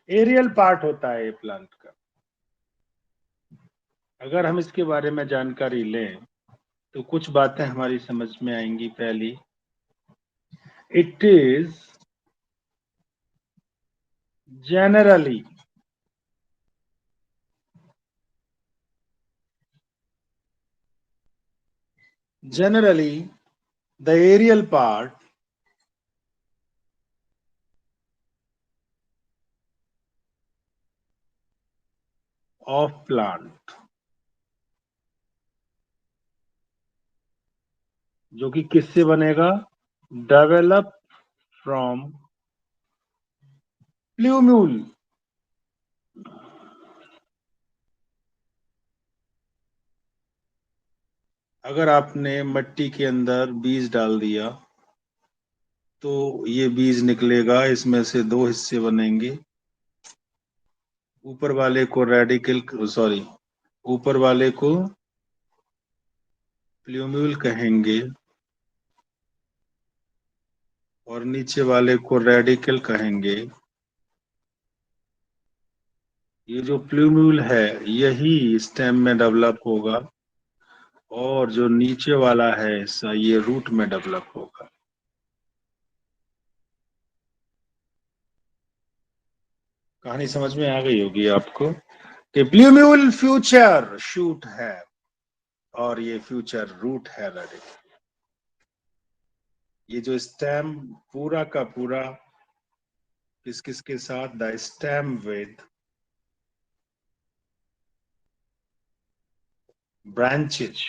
Aerial part होता है ये प्लांट का। अगर हम इसके बारे में जानकारी लें तो कुछ बातें हमारी समझ में आएंगी। पहली, it is generally the aerial part of plant, जो कि किससे बनेगा? Develop from plumule. अगर आपने मिट्टी के अंदर बीज डाल दिया तो ये बीज निकलेगा, इसमें से दो हिस्से बनेंगे। ऊपर वाले को ऊपर वाले को प्ल्यूम्यूल कहेंगे और नीचे वाले को रेडिकल कहेंगे। ये जो प्ल्यूम्यूल है यही स्टेम में डेवलप होगा और जो नीचे वाला है ये रूट में डेवलप होगा। कहानी समझ में आ गई होगी आपको कि प्ल्यूम्यूल फ्यूचर शूट है और ये फ्यूचर रूट है। रेडिकल। ये जो स्टेम पूरा का पूरा किस किस के साथ, the stem with branches,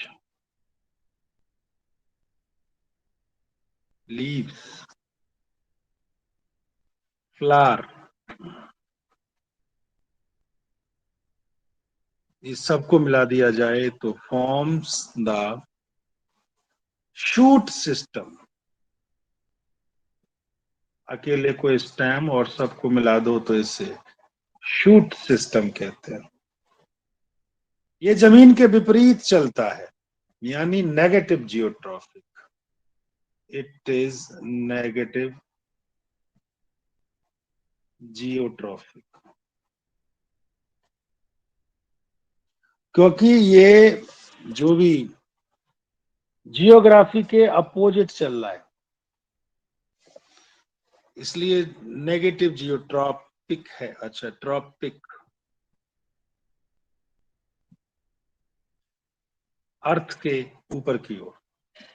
leaves, flower, इस सबको मिला दिया जाए तो फॉर्म्स द शूट सिस्टम। अकेले को स्टेम और सबको मिला दो तो इसे शूट सिस्टम कहते हैं। ये जमीन के विपरीत चलता है, यानी negative geotropic. It is negative geotropic, क्योंकि ये जो भी जियोग्राफी के अपोजिट चल रहा है, इसलिए नेगेटिव जियोट्रॉपिक है। अच्छा, ट्रॉपिक अर्थ के ऊपर की ओर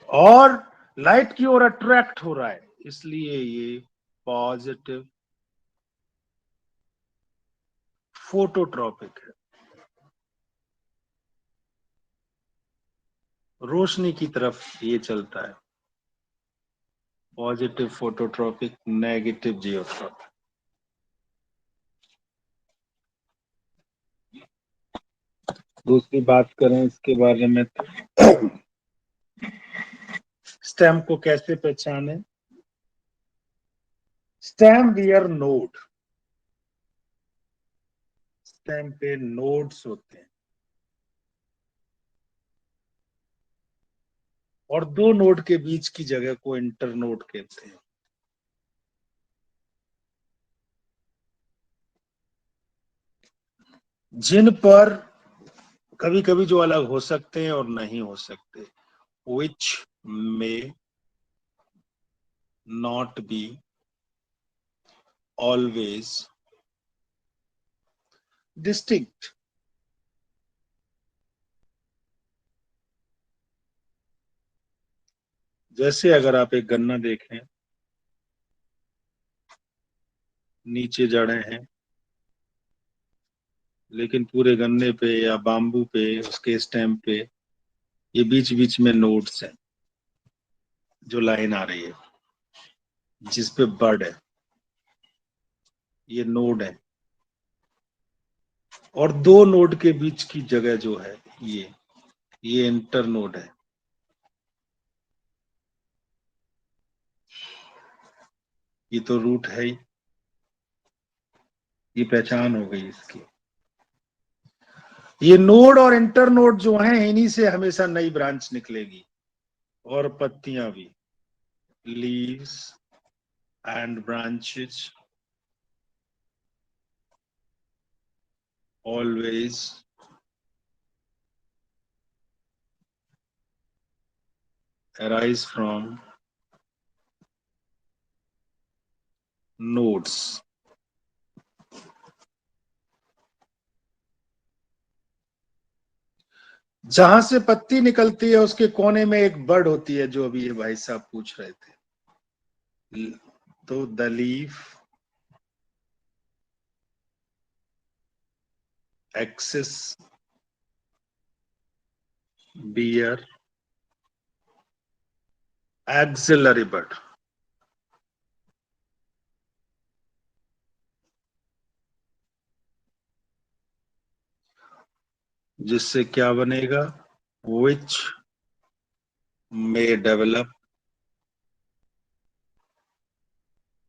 और लाइट की ओर अट्रैक्ट हो रहा है, इसलिए ये पॉजिटिव फोटोट्रॉपिक है। रोशनी की तरफ ये चलता है। Positive phototropic, negative geotropic. दूसरी बात करें इसके बारे में तो स्टेम को कैसे पहचाने? स्टेम वियर नोड, स्टेम पे नोड्स होते हैं और दो नोड के बीच की जगह को इंटरनोड कहते हैं। जिन पर कभी कभी जो अलग हो सकते हैं और नहीं हो सकते, which may not be always distinct। जैसे अगर आप एक गन्ना देखें, नीचे जड़ें हैं लेकिन पूरे गन्ने पे या बाम्बू पे उसके स्टेम पे ये बीच बीच में नोड्स हैं। जो लाइन आ रही है जिस पे बर्ड है, ये नोड है। और दो नोड के बीच की जगह जो है ये इंटर नोड है। ये तो रूट है ही, ये पहचान हो गई इसकी। ये नोड और इंटर नोड जो हैं इन्हीं से हमेशा नई ब्रांच निकलेगी और पत्तियां भी। Leaves and branches always arise from nodes. जहां से पत्ती निकलती है उसके कोने में एक बर्ड होती है, जो अभी ये भाई साहब पूछ रहे थे। तो the leaf axis bear axillary bud, जिससे क्या बनेगा, विच may develop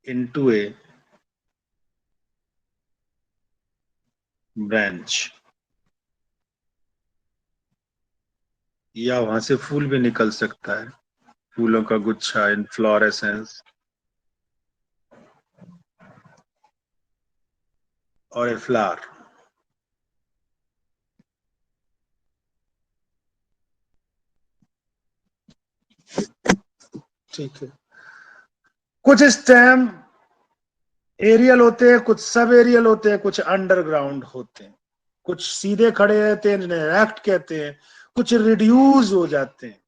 into a branch, या वहां से फूल भी निकल सकता है, फूलों का गुच्छा, इनफ्लोरेसेंस और ए फ्लावर। ठीक है, कुछ स्टेम एरियल होते हैं, कुछ सब एरियल होते हैं, कुछ अंडरग्राउंड होते हैं, कुछ सीधे खड़े रहते हैं जिन्हें रैक्ट कहते हैं, कुछ रिड्यूस हो जाते हैं,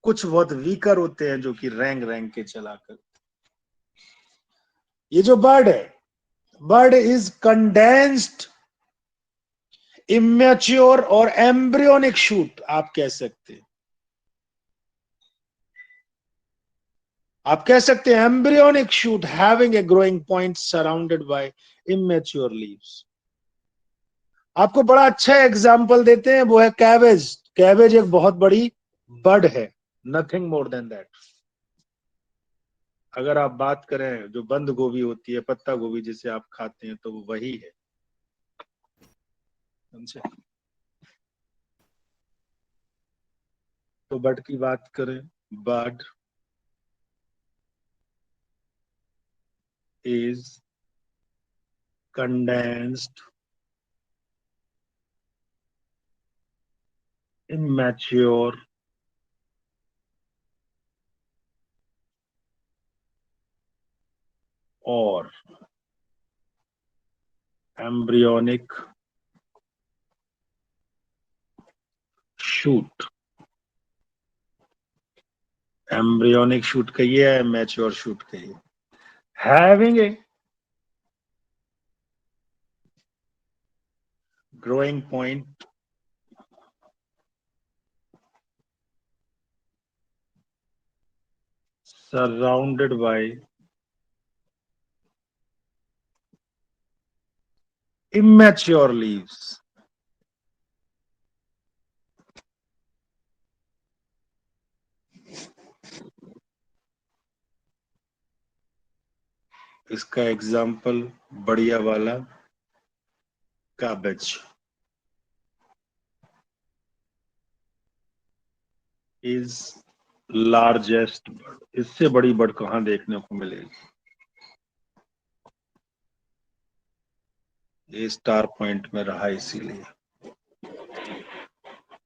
कुछ बहुत वीकर होते हैं जो कि रैंग रैंग के चला कर। ये जो बर्ड है, बर्ड इज कंडेंस्ड इमेच्योर और एम्ब्रियोनिक शूट आप कह सकते हैं। आप कह सकते हैं embryonic shoot having a growing point surrounded by immature leaves. आपको बड़ा अच्छा एग्जाम्पल देते हैं, वो है कैबेज। कैबेज एक बहुत बड़ी बर्ड है, नथिंग मोर देन दैट। अगर आप बात करें जो बंद गोभी होती है, पत्ता गोभी जिसे आप खाते हैं, तो वो वही है, समझे। तो बर्ड की बात करें, bird is condensed immature or embryonic shoot। Embryonic shoot कहिए या मैच्योर शूट कहिए, having a growing point surrounded by immature leaves। इसका एग्जाम्पल बढ़िया वाला कैबेज इज लार्जेस्ट बर्ड। इससे बड़ी बर्ड कहां देखने को मिलेगी। ये स्टार पॉइंट में रहा, इसीलिए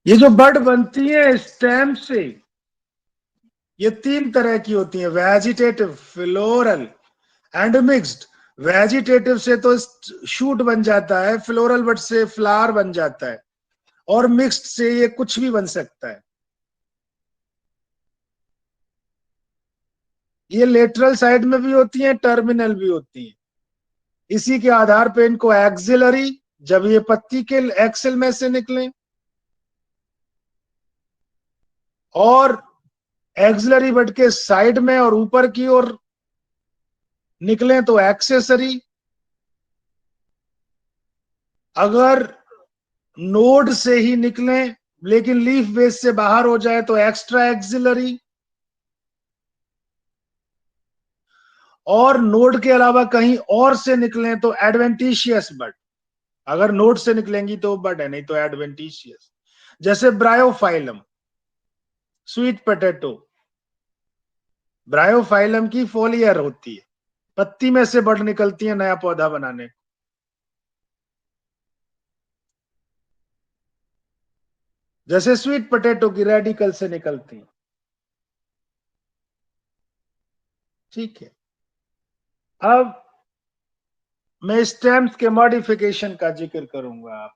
ये जो बर्ड बनती है स्टेम से, ये तीन तरह की होती है, vegetative, floral and mixed. Vegetative से तो शूट बन जाता है, फ्लोरल बट से फ्लावर बन जाता है, और मिक्स्ड से ये कुछ भी बन सकता है। ये लेटरल साइड में भी होती है, टर्मिनल भी होती है। इसी के आधार पे इनको एक्सिलरी, जब ये पत्ती के एक्सिल में से निकले, और एक्सिलरी बट के साइड में और ऊपर की ओर निकले तो एक्सेसरी। अगर नोड से ही निकले लेकिन लीफ बेस से बाहर हो जाए तो एक्स्ट्रा एक्सिलरी, और नोड के अलावा कहीं और से निकले तो एडवेंटिशियस बर्ड। अगर नोड से निकलेंगी तो बर्ड है, नहीं तो एडवेंटिशियस। जैसे ब्रायोफाइलम, स्वीट पोटैटो, ब्रायोफाइलम की फोलियर होती है, पत्ती में से बर्ड निकलती है नया पौधा बनाने। जैसे स्वीट पोटैटो की रेडिकल से निकलती, ठीक है। अब मैं स्टेम्स के मॉडिफिकेशन का जिक्र करूंगा आप